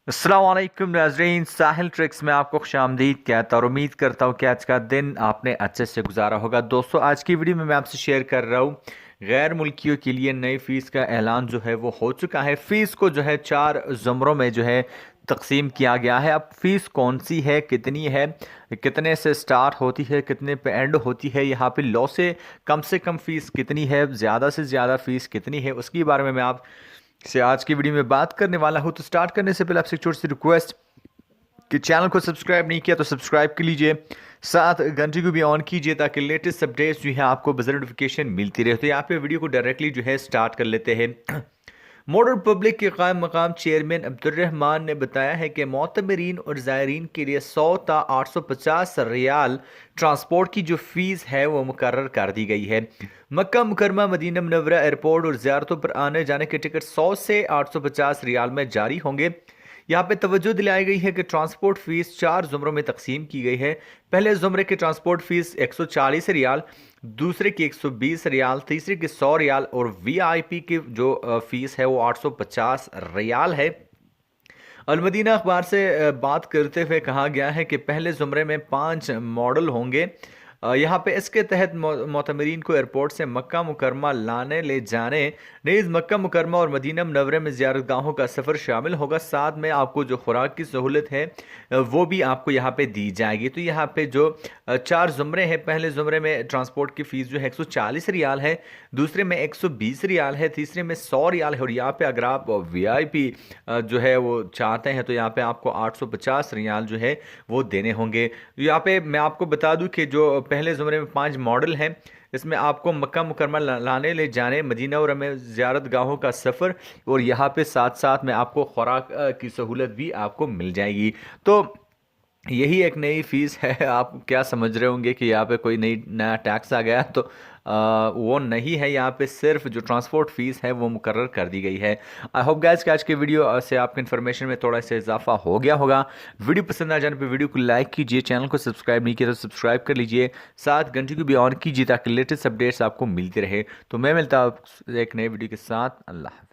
अस्सलाम वालेकुम नाज़रीन, साहिल ट्रिक्स में आपको खुशामदीद कहता और उम्मीद करता हूँ कि आज का दिन आपने अच्छे से गुजारा होगा। दोस्तों, आज की वीडियो में मैं आपसे शेयर कर रहा हूँ गैर मुल्कियों के लिए नई फ़ीस का ऐलान जो है वो हो चुका है। फ़ीस को जो है 4 ज़ुमरों में जो है तकसीम किया गया है। अब फ़ीस कौन सी है, कितनी है, कितने से स्टार्ट होती है, कितने पे एंड होती है, यहाँ पे लॉ से कम फ़ीस कितनी है, ज़्यादा से ज़्यादा फ़ीस कितनी है, उसके बारे में मैं आप से आज की वीडियो में बात करने वाला हूं। तो स्टार्ट करने से पहले आपसे एक छोटी सी रिक्वेस्ट कि चैनल को सब्सक्राइब नहीं किया तो सब्सक्राइब कर लीजिए, साथ घंटी को भी ऑन कीजिए ताकि लेटेस्ट अपडेट्स जो है आपको बज़र नोटिफिकेशन मिलती रहे। तो यहाँ पे वीडियो को डायरेक्टली जो है स्टार्ट कर लेते हैं। मॉडल पब्लिक के कायम मकाम चेयरमैन अब्दुर्रहमान ने बताया है कि मोतमरीन और ज़ायरीन के लिए 100 ता 850 रियाल ट्रांसपोर्ट की जो फ़ीस है वो मुकर्रर कर दी गई है। मक्का मुकरमा मदीना मुनव्वरा एयरपोर्ट और ज़ियारतों पर आने जाने के टिकट 100 से 850 रियाल में जारी होंगे। यहाँ पे तवज्जो दिलाई गई है कि ट्रांसपोर्ट फीस 4 जुमरों में तकसीम की गई है। पहले जुमरे की ट्रांसपोर्ट फीस 140 रियाल, दूसरे की 120 रियाल, तीसरे की 100 रियाल और वीआईपी की जो फीस है वो 850 रियाल है। अलमदीना अखबार से बात करते हुए कहा गया है कि पहले ज़ुमरे में 5 मॉडल होंगे। यहाँ पे इसके तहत मोतमरीन को एयरपोर्ट से मक्का मुकरमा लाने ले जाने, नीज़ मक्का मुकरमा और मदीना मुनव्वरा में ज़ियारत गाहों का सफ़र शामिल होगा। साथ में आपको जो खुराक की सहूलत है वो भी आपको यहाँ पे दी जाएगी। तो यहाँ पे जो 4 ज़ुमरे हैं, पहले ज़ुमरे में ट्रांसपोर्ट की फ़ीस जो है 140 रियाल है, दूसरे में 120 रियाल है, तीसरे में 100 रियाल है और यहाँ पे अगर आप वीआईपी जो है वो चाहते हैं तो यहाँ पे आपको 850 रियाल जो है वो देने होंगे। यहाँ पे मैं आपको बता दूं कि जो पहले ज़ुमरे में 5 मॉडल हैं, इसमें आपको मक्का मुकरमा लाने ले जाने, मदीना और में ज़ियारत गाहों का सफ़र और यहाँ पे साथ साथ में आपको खुराक की सहूलत भी आपको मिल जाएगी। तो यही एक नई फीस है। आप क्या समझ रहे होंगे कि यहाँ पे कोई नया टैक्स आ गया, तो वो नहीं है। यहाँ पे सिर्फ जो ट्रांसपोर्ट फीस है वो मुकर्रर कर दी गई है। आई होप गाइस कि आज के वीडियो से आपके इन्फॉर्मेशन में थोड़ा सा इजाफा हो गया होगा। वीडियो पसंद आ जाने पे वीडियो को लाइक कीजिए, चैनल को सब्सक्राइब नहीं किया तो सब्सक्राइब कर लीजिए, साथ घंटी को भी ऑन कीजिए ताकि लेटेस्ट अपडेट्स आपको मिलते रहे। तो मैं मिलता हूँ एक नए वीडियो के साथ। अल्लाह।